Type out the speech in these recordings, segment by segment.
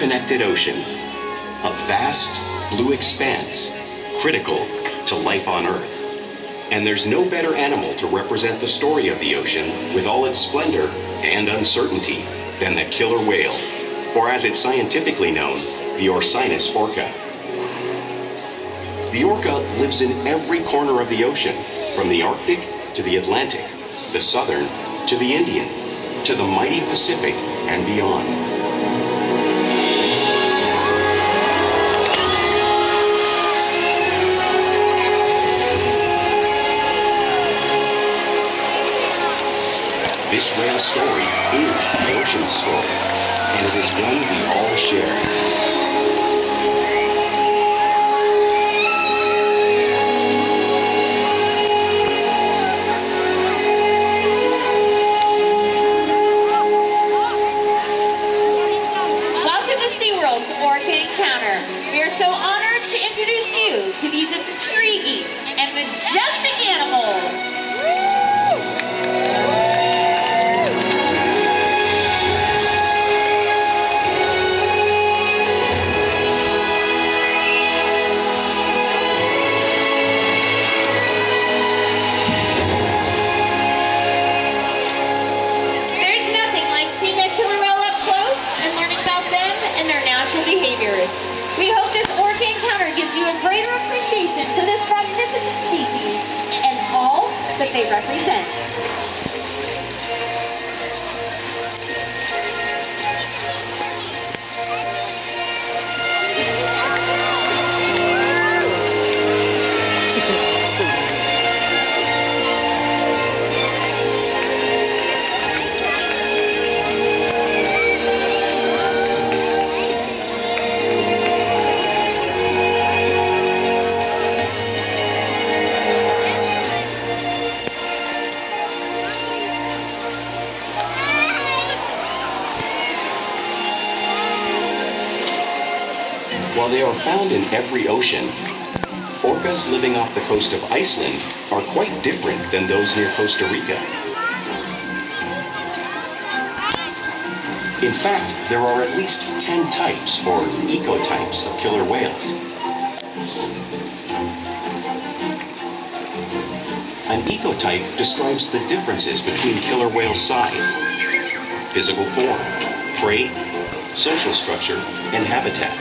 interconnected ocean, a vast blue expanse critical to life on Earth. And there's no better animal to represent the story of the ocean with all its splendor and uncertainty than the killer whale, or as it's scientifically known, the Orcinus orca. The orca lives in every corner of the ocean, from the Arctic to the Atlantic, the Southern to the Indian, to the mighty Pacific and beyond. This whale story is the ocean's story, and it is one we all share. Welcome to SeaWorld's Orca Encounter. We are so honored to introduce you to these intriguing and majestic animals. Behaviorist. We hope this Orca encounter gives you a greater appreciation for this magnificent species and all that they represent. While they are found in every ocean, orcas living off the coast of Iceland are quite different than those near Costa Rica. In fact, there are at least 10 types, or ecotypes, of killer whales. An ecotype describes the differences between killer whale size, physical form, prey, social structure, and habitat.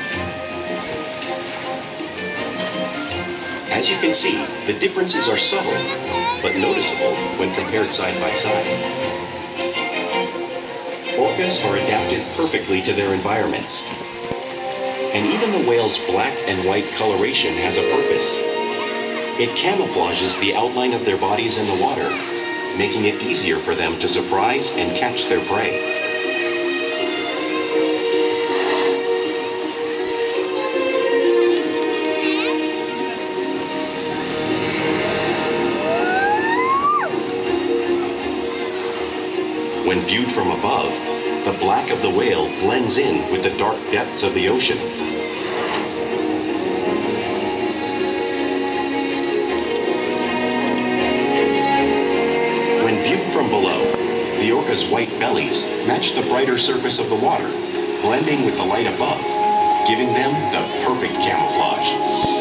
As you can see, the differences are subtle, but noticeable when compared side by side. Orcas are adapted perfectly to their environments. And even the whale's black and white coloration has a purpose. It camouflages the outline of their bodies in the water, making it easier for them to surprise and catch their prey. When viewed from above, the black of the whale blends in with the dark depths of the ocean. When viewed from below, the orca's white bellies match the brighter surface of the water, blending with the light above, giving them the perfect camouflage.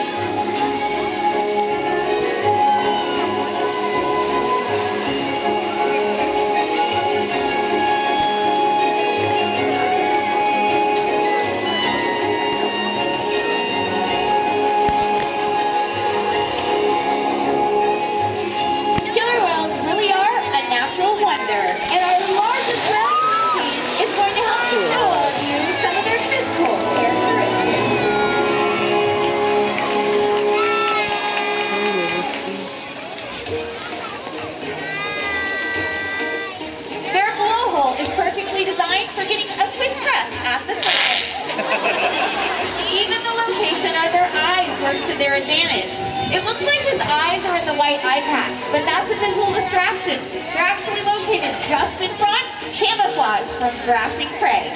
To their advantage. It looks like his eyes are in the white eye patch, but that's a mental distraction. They're actually located just in front, camouflaged from thrashing prey.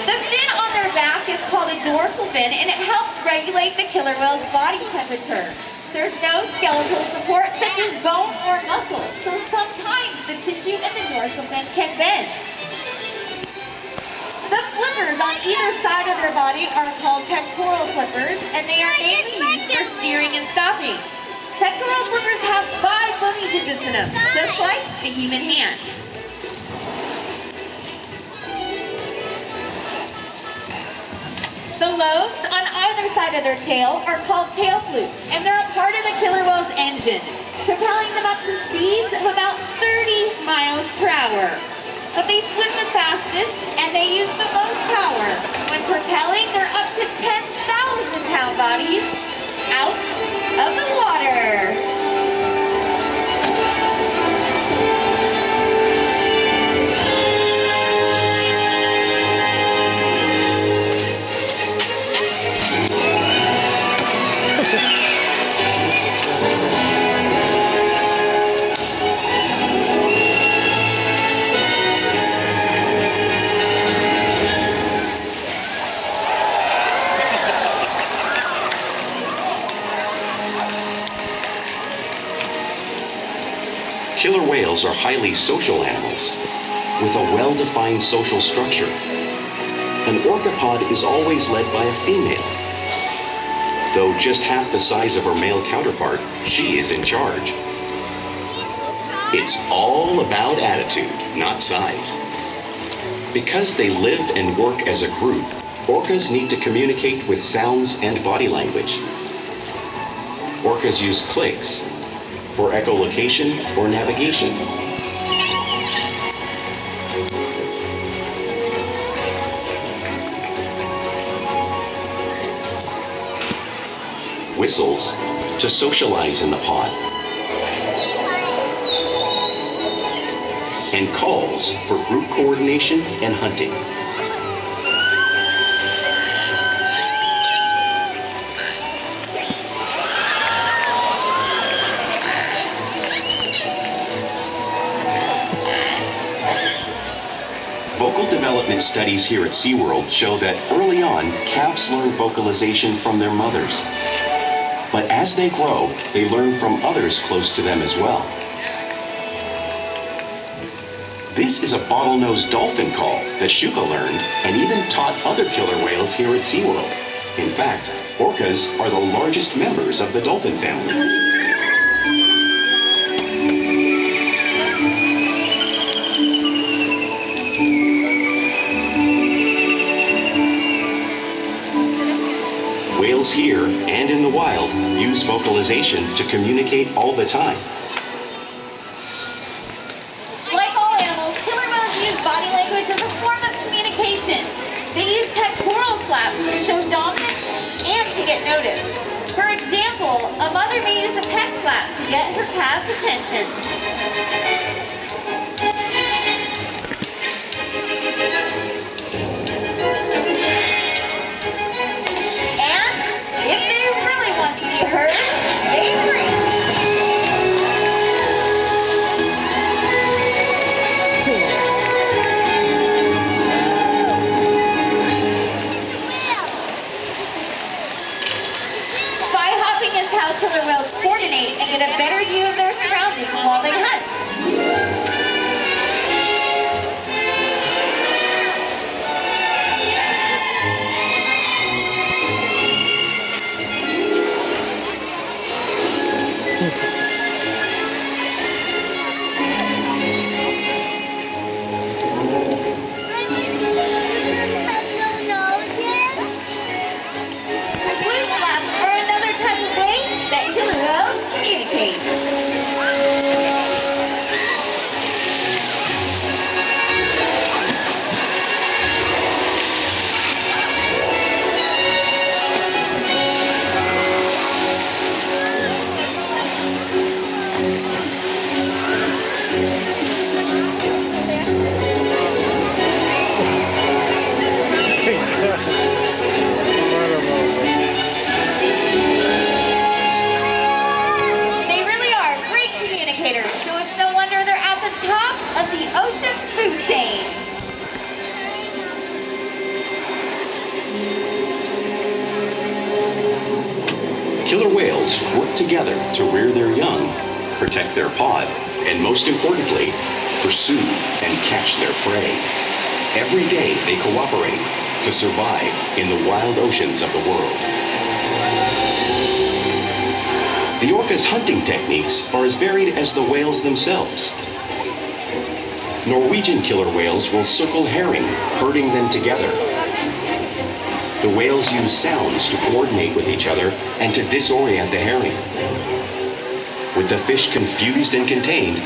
The fin on their back is called a dorsal fin, and it helps regulate the killer whale's body temperature. There's no skeletal support such as bone or muscle, so sometimes the tissue in the dorsal fin can bend. flippers on either side of their body are called pectoral flippers, and they are mainly used for steering and stopping. Pectoral flippers have 5 bony digits in them, just like the human hands. The lobes on either side of their tail are called tail flukes, and they're a part of the killer whale's engine, propelling them up to speeds of about 30 miles per hour. But they swim the fastest, and they use the most power. When propelling their up to 10,000-pound bodies out of the water. Killer whales are highly social animals with a well-defined social structure. An orcapod is always led by a female. Though just half the size of her male counterpart, she is in charge. It's all about attitude, not size. Because they live and work as a group, orcas need to communicate with sounds and body language. Orcas use clicks for echolocation or navigation. Whistles to socialize in the pod. And calls for group coordination and hunting. Vocal development studies here at SeaWorld show that early on, calves learn vocalization from their mothers. But as they grow, they learn from others close to them as well. This is a bottlenose dolphin call that Shuka learned and even taught other killer whales here at SeaWorld. In fact, orcas are the largest members of the dolphin family. Whales here and in the wild use vocalization to communicate all the time. Like all animals, killer whales use body language as a form of communication. They use pectoral slaps to show dominance and to get noticed. For example, a mother may use a peck slap to get her calf's attention. To be heard, they preach. Spy hopping is how killer whales coordinate and get a better view of their surroundings while they hunt. Killer whales work together to rear their young, protect their pod, and most importantly, pursue and catch their prey. Every day they cooperate to survive in the wild oceans of the world. The orca's hunting techniques are as varied as the whales themselves. Norwegian killer whales will circle herring, herding them together. The whales use sounds to coordinate with each other and to disorient the herring. With the fish confused and contained,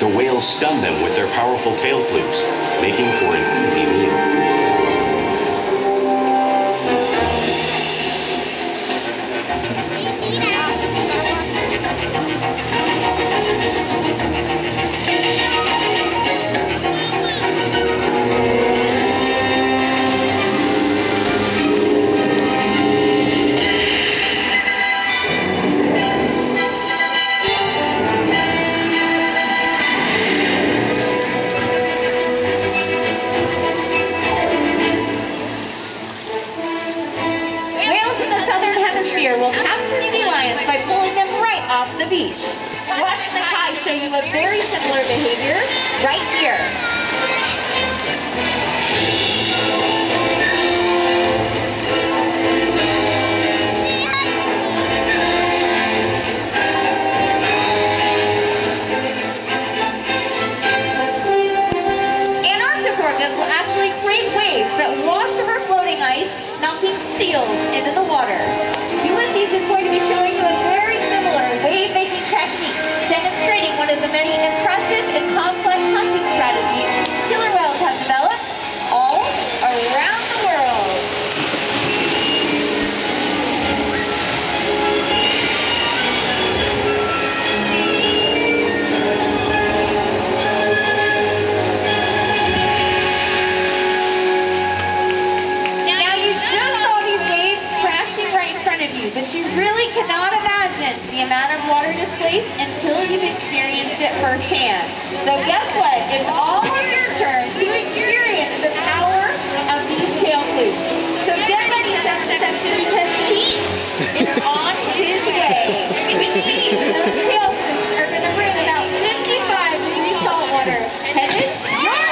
the whales stun them with their powerful tail flukes, making for an easy meal. Will capture sea lions by pulling them right off the beach. Watch Nakai show you a very similar behavior right here. Antarctic orcas will actually create waves that wash over floating ice, knocking seals into the water. Ulises is going to be showing you a very similar wave-making technique, demonstrating one of the many impressive and complex hunting strategies killer whales have developed all around the world. Now you just saw these waves crashing right in front of you, but you really cannot imagine the amount of water displaced until you've experienced it firsthand. So guess what? It's all on your turn to experience the power of these tail flukes. So get ready, section, because Keet is on his way. Which means those tail flukes are going to bring about 55 degrees salt water headed your way.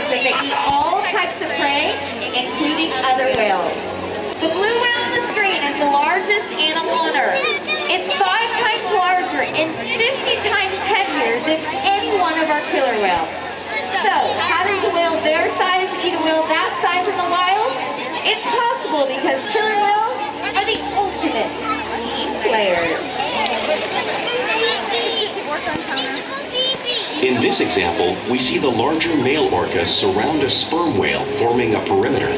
They eat all types of prey, including other whales. The blue whale on the screen is the largest animal on Earth. It's 5 times larger and 50 times heavier than any one of our killer whales. So, how does a whale their size eat a whale that size in the wild? It's possible because killer whales are the ultimate team players. In this example, we see the larger male orcas surround a sperm whale, forming a perimeter,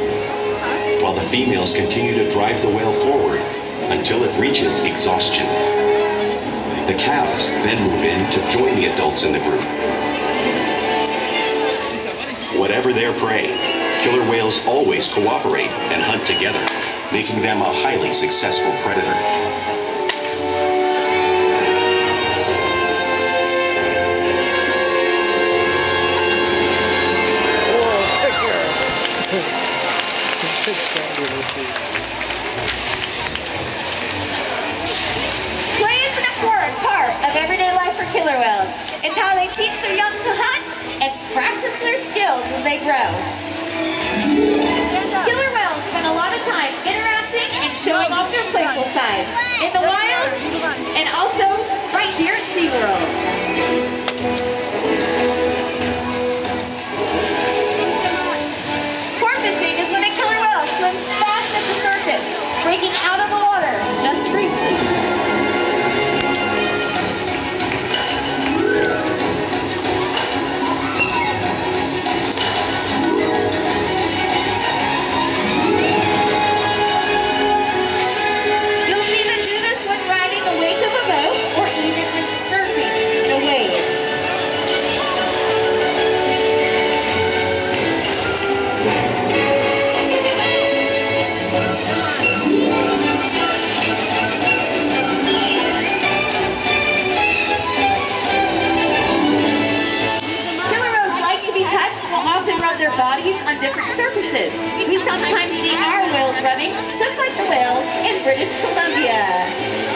while the females continue to drive the whale forward until it reaches exhaustion. The calves then move in to join the adults in the group. Whatever their prey, killer whales always cooperate and hunt together, making them a highly successful predator. Play is an important part of everyday life for killer whales. It's how they teach their young to hunt and practice their skills as they grow. Killer whales spend a lot of time interacting and showing off their playful side. rub their bodies on different surfaces. We sometimes see our whales rubbing, just like the whales in British Columbia.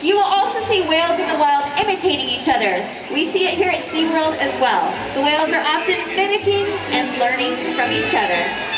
You will also see whales in the wild imitating each other. We see it here at SeaWorld as well. The whales are often mimicking and learning from each other.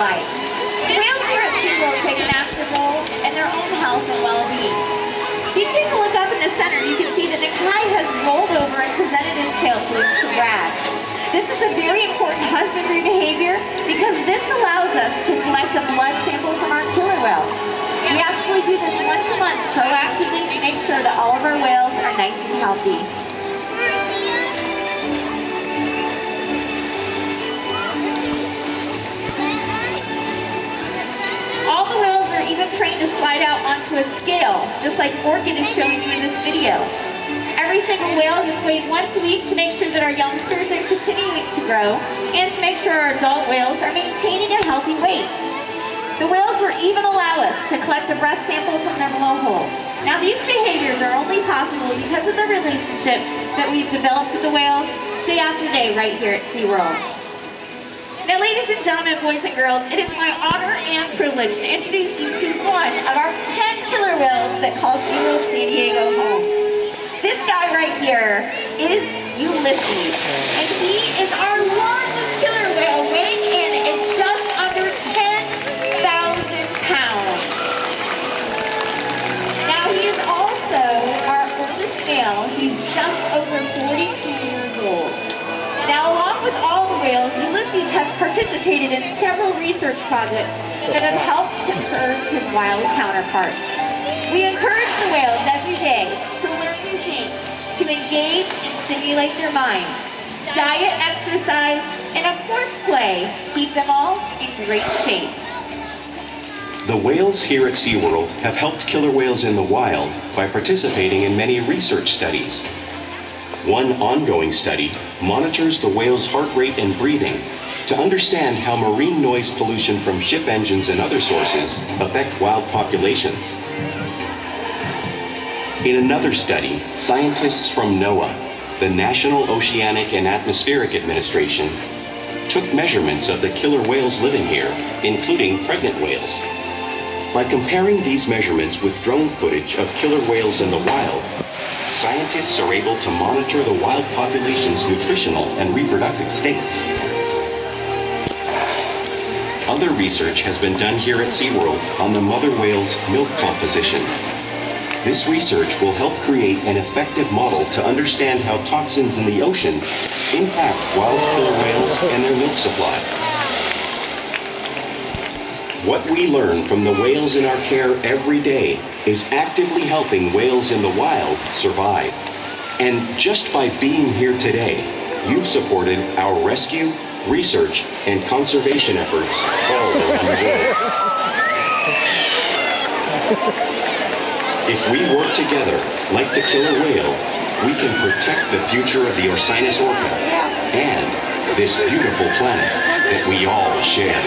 Whales here at SeaWorld take an active role in their own health and well-being. If you take a look up in the center, you can see that Nakai has rolled over and presented his tail flukes to Brad. This is a very important husbandry behavior because this allows us to collect a blood sample from our killer whales. We actually do this once a month proactively to make sure that all of our whales are nice and healthy. All the whales are even trained to slide out onto a scale, just like Orca is showing you in this video. Every single whale gets weighed once a week to make sure that our youngsters are continuing to grow and to make sure our adult whales are maintaining a healthy weight. The whales will even allow us to collect a breath sample from their blowhole. Now these behaviors are only possible because of the relationship that we've developed with the whales day after day right here at SeaWorld. Now, ladies and gentlemen, boys and girls, it is my honor and privilege to introduce you to one of our 10 killer whales that call SeaWorld San Diego home. This guy right here is Ulises, and he is our largest killer whale, weighing in at just under 10,000 pounds. Now, he is also our oldest male. He's just over 42 years old. Now, along with all the whales, Ulises has participated in several research projects that have helped conserve his wild counterparts. We encourage the whales every day to learn new things, to engage and stimulate their minds. Diet, exercise, and of course play keep them all in great shape. The whales here at SeaWorld have helped killer whales in the wild by participating in many research studies. One ongoing study monitors the whale's heart rate and breathing to understand how marine noise pollution from ship engines and other sources affect wild populations. In another study, scientists from NOAA, the National Oceanic and Atmospheric Administration, took measurements of the killer whales living here, including pregnant whales. By comparing these measurements with drone footage of killer whales in the wild, scientists are able to monitor the wild population's nutritional and reproductive states. Other research has been done here at SeaWorld on the mother whale's milk composition. This research will help create an effective model to understand how toxins in the ocean impact wild killer whales and their milk supply. What we learn from the whales in our care every day is actively helping whales in the wild survive. And just by being here today, you've supported our rescue, research, and conservation efforts all around the world. If we work together, like the killer whale, we can protect the future of the Orcinus orca and this beautiful planet that we all share.